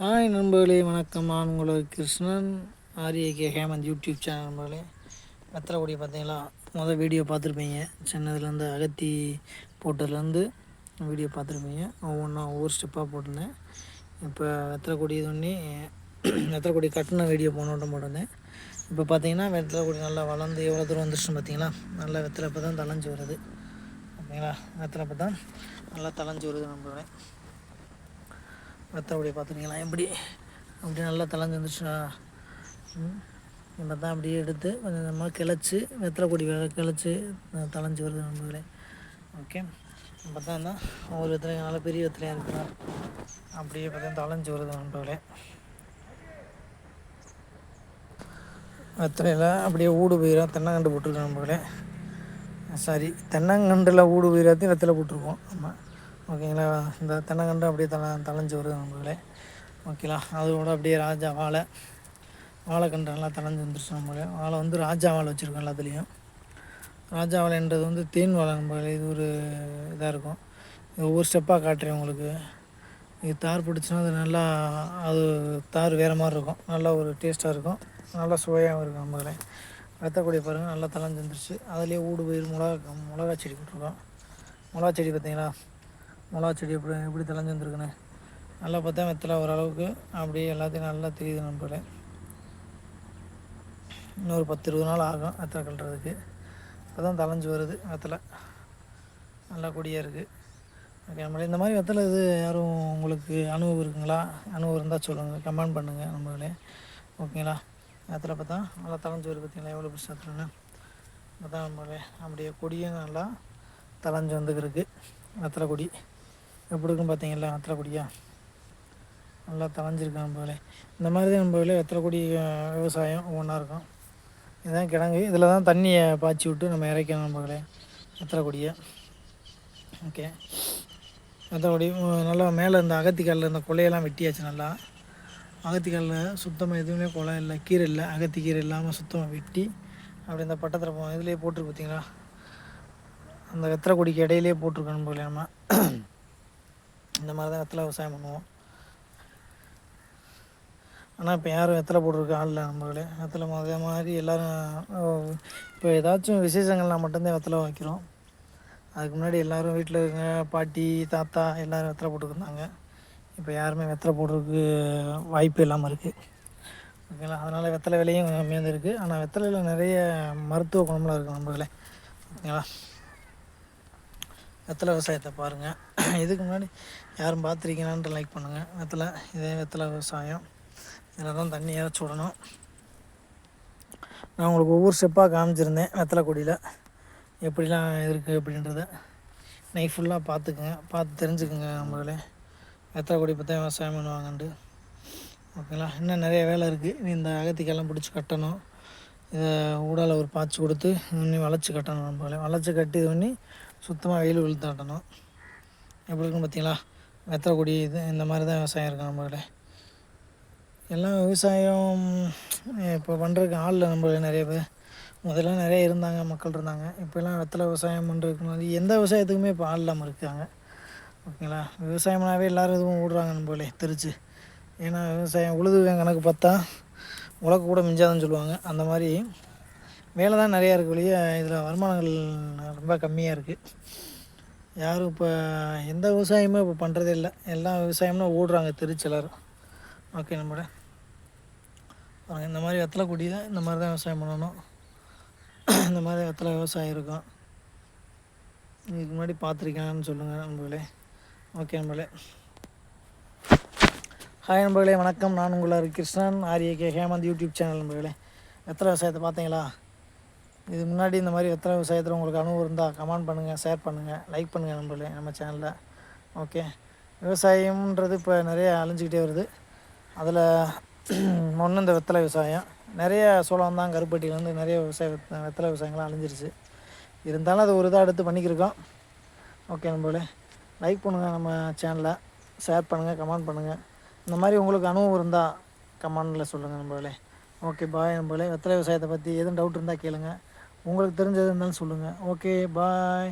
Hi நண்பர்களே, வணக்கம். நான் உங்களோட Krishnan, RAK Hemant YouTube channel. நண்பர்களே, வெத்தலைக்குடி பார்த்தீங்களா? மொதல் வீடியோ பார்த்துருப்பீங்க. சின்னதுலேருந்து அகத்தி போட்டதுலேருந்து வீடியோ பார்த்துருப்பீங்க. ஒவ்வொரு ஸ்டெப்பாக போட்டிருந்தேன். இப்போ வெத்தலைக்குடி இது பண்ணி வெத்தலைக்குடி கட்டின வீடியோ போனோட்டம் போட்டிருந்தேன். இப்போ பார்த்தீங்கன்னா வெத்தலைக்குடி நல்லா வளர்ந்து எவ்வளோ தூரம் வந்துருச்சுன்னு பார்த்தீங்களா? நல்லா வெத்தலை இப்போ தான் தளைஞ்சு வருது. ஓகேங்களா? வெத்தலை இப்போ தான் நல்லா தளைஞ்சு வருது. நண்பர்களே, வெத்தலைக்குடி பார்த்துருக்கீங்களா? அப்படி நல்லா தளைஞ்சு வந்துச்சுன்னா இப்போ தான் அப்படியே எடுத்து கொஞ்சம் கொஞ்சமாக கிளச்சி வெத்தலைக்குடி கிளச்சி தளைஞ்சு வருது. நண்பர்களே, ஓகே. இப்போ தான் ஒவ்வொரு வெத்தலையும் நல்லா பெரிய வெத்தலையாக இருக்குதா, அப்படியே பார்த்தா தளைஞ்சு வருது. நண்பர்களே, வெத்தலையில் அப்படியே ஊடு போயிடும். தென்னங்கண்டு போட்டிருக்கோம். நண்பர்களே, சாரி, தென்னங்கண்டில் ஊடு போயிடாத்தையும் வெத்தலை போட்டிருக்கோம். ஆமாம், ஓகேங்களா? இந்த தென்னங்கண்டு அப்படியே தளைஞ்சு வருது. நண்பர்களே, ஓகேங்களா? அதோட அப்படியே ராஜா வாழைக்கன்று நல்லா தளைஞ்சு வந்துருச்சு. நம்மளே வாழை ராஜா வாழை வச்சுருக்கோம். எல்லாத்துலேயும் ராஜா வாழைன்றது தேன் வாழை. நம்மளே இது ஒரு இதாக இருக்கும். இது ஒவ்வொரு ஸ்டெப்பாக காட்டுறேன் உங்களுக்கு. இது தார் பிடிச்சின்னா அது தார் வேறு மாதிரி இருக்கும். நல்லா ஒரு டேஸ்ட்டாக இருக்கும். நல்லா சுவையாகவும் இருக்கும். நம்மளே வெத்தக்கூடிய பாருங்கள், நல்லா தளைஞ்சு வந்துருச்சு. அதுலேயே ஊடு பயிர் மிளகா செடி போட்டிருக்கோம். மிளகா செடி பார்த்தீங்களா? மிளகா செடி எப்படி தளைஞ்சு வந்துருக்குன்னு நல்லா பார்த்தா வெத்தலை ஓரளவுக்கு அப்படியே எல்லாத்தையும் நல்லா தெரியுது. நம்மளே இன்னொரு 10-20 நாள் ஆகும் வெத்தலை கட்டுறதுக்கு. இப்போ தான் தளைஞ்சு வருது. வெத்தலை நல்லா கொடியாக இருக்குது. ஓகே, நம்மளே இந்த மாதிரி வெத்தலை இது யாரும் உங்களுக்கு அனுபவம் இருக்குங்களா? அனுபவம் இருந்தால் சொல்லுங்கள், கமெண்ட் பண்ணுங்கள். நம்மளே ஓகேங்களா? வெத்தலை பார்த்தா நல்லா தளைஞ்சு வருது. பார்த்தீங்களா எவ்வளோ பெருசு வெத்தலைன்னு? இப்போ தான் நம்மளே அப்படியே கொடியும் நல்லா தளைஞ்சு வந்துருக்கு. வெத்தலை கொடி எப்படி இருக்குன்னு பார்த்தீங்களா? வெத்தலை கொடியாக நல்லா தளைஞ்சிருக்கு. நம்மளே இந்த மாதிரி தான் நம்மளே வெத்தலை கொடி விவசாயம் ஒவ்வொன்றா இருக்கும். இதுதான் கிழங்கு. இதில் தான் தண்ணியை பாய்ச்சி விட்டு நம்ம இறைக்கணும். நம்மளே வெத்தலை கொடியை, ஓகே. வெத்தலை கொடி நல்லா மேலே இந்த அகத்திக்காலில் இந்த கொலையெல்லாம் வெட்டியாச்சு. நல்லா அகத்திக்காலில் சுத்தமாக எதுவுமே கொலை இல்லை, கீரை இல்லை, அகத்தி கீரை இல்லாமல் சுத்தமாக வெட்டி அப்படி இந்த பட்டத்தில் இதுலேயே போட்டிருக்கு. பார்த்தீங்களா? அந்த வெத்தலை கொடிக்கு இடையிலே போட்டிருக்கணும் போல. நம்ம இந்த மாதிரி தான் வெத்தலை விவசாயம் பண்ணுவோம். ஆனால் இப்போ யாரும் வெத்தலை போட்டிருக்க ஆள் இல்லை. நம்மளே வெத்தலை அதே மாதிரி எல்லோரும் இப்போ ஏதாச்சும் விசேஷங்கள்லாம் மட்டும்தான் வெத்தலை வைக்கிறோம். அதுக்கு முன்னாடி எல்லோரும் வீட்டில் இருக்க பாட்டி தாத்தா எல்லோரும் வெத்தலை போட்டுருந்தாங்க. இப்போ யாருமே வெத்தலை போடுறதுக்கு வாய்ப்பு இல்லாமல் இருக்குது. ஓகேங்களா? அதனால் வெத்தலை விலையும் கம்மியாக இருக்குது. ஆனால் வெத்தலையில் நிறைய மருத்துவ குணம்லாம் இருக்குது. நம்மளே ஓகேங்களா? வெத்தலை விவசாயத்தை பாருங்கள். இதுக்கு முன்னாடி யாரும் பார்த்துருக்கீங்களான்ட்டு லைக் பண்ணுங்கள். இதே வெத்தலை விவசாயம். இதில் தான் தண்ணி இறச்சி விடணும். நான் உங்களுக்கு ஒவ்வொரு ஸ்டெப்பாக காமிச்சிருந்தேன். வெத்தலை கொடியில் எப்படிலாம் இருக்குது அப்படின்றத நைட் ஃபுல்லாக பார்த்து தெரிஞ்சுக்குங்க. நம்மளே வெத்தலை கொடி பற்றி விவசாயம் பண்ணுவாங்கன்ட்டு. ஓகேங்களா? இன்னும் நிறைய வேலை இருக்குது. இந்த அகத்திக்கெல்லாம் பிடிச்சி கட்டணும். இதை ஊடால ஒரு பாய்ச்சி கொடுத்து இன்னும் வளைச்சி கட்டணும். நம்மளே வளைச்சி கட்டி இது பண்ணி சுத்தமாக வெயில் விழுத்தாட்டணும். எப்படி இருக்குன்னு பார்த்தீங்களா? வெத்தலை கொடி இது இந்த மாதிரி தான் விவசாயம் இருக்குது. நம்மளே எல்லாம் விவசாயம் இப்போ பண்ணுறதுக்கு ஆள் நம்மள நிறைய பேர் முதல்ல நிறைய மக்கள் இருந்தாங்க. இப்போல்லாம் வெத்தலை விவசாயம் பண்ணுறதுக்கு முன்னாடி எந்த விவசாயத்துக்குமே இப்போ ஆள் இல்லாமல் இருக்காங்க. ஓகேங்களா? விவசாயம்னாவே எல்லோரும் எதுவும் விடுறாங்க நம்மளே தெரிச்சு. ஏன்னா விவசாயம் உழுது கணக்கு பார்த்தா உலக கூட மிஞ்சாதுன்னு சொல்லுவாங்க. அந்த மாதிரி வேலை தான் நிறையா இருக்குது வழியே. இதில் வருமானங்கள் ரொம்ப கம்மியாக இருக்குது. யாரும் இப்போ எந்த விவசாயமும் இப்போ பண்ணுறதே இல்லை. எல்லாம் விவசாயம்னா ஓடுறாங்க தெரிச்சு எல்லோரும். ஓகே, நம்மளோட இந்த மாதிரி வெத்தலை கொடி தான் இந்த மாதிரி தான் விவசாயம் பண்ணணும். இந்த மாதிரி வெத்தலை விவசாயம் இருக்கும். இதுக்கு முன்னாடி பார்த்துருக்கேன்னு சொல்லுங்கள் நண்பர்களே. ஓகே நண்பர்களே, ஹாய் நண்பர்களே, வணக்கம். நான் உங்களோட Krishnan, RAK Hemant YouTube channel. நண்பர்களே, வெத்தலை விவசாயத்தை பார்த்தீங்களா? இது முன்னாடி இந்த மாதிரி வெத்தலை விவசாயத்தில் உங்களுக்கு அனுபவம் இருந்தால் கமெண்ட் பண்ணுங்கள், ஷேர் பண்ணுங்கள், லைக் பண்ணுங்கள் நண்பர்களே நம்ம சேனலில். ஓகே, விவசாயம்ன்றது இப்போ நிறைய அழிஞ்சிக்கிட்டே வருது. அதில் ஒன்று இந்த வெத்தலை விவசாயம். நிறைய சோளம் தான் கருப்பட்டியிலேருந்து நிறைய வெத்தலை விவசாயங்கள்லாம் அழிஞ்சிருச்சு. இருந்தாலும் அது ஒரு இதாக எடுத்து பண்ணிக்கிருக்கோம். ஓகே நண்பர்களே, லைக் பண்ணுங்கள் நம்ம சேனலை, ஷேர் பண்ணுங்கள், கமெண்ட் பண்ணுங்கள். இந்த மாதிரி உங்களுக்கு அனுபவம் இருந்தால் கமெண்டில் சொல்லுங்கள் நண்பர்களே. ஓகே, பாய் நண்பர்களே. வெத்தலை விவசாயத்தை பற்றி எதுவும் டவுட் இருந்தால் கேளுங்கள். உங்களுக்கு தெரிஞ்சது இருந்தாலும் சொல்லுங்கள். ஓகே, பாய்.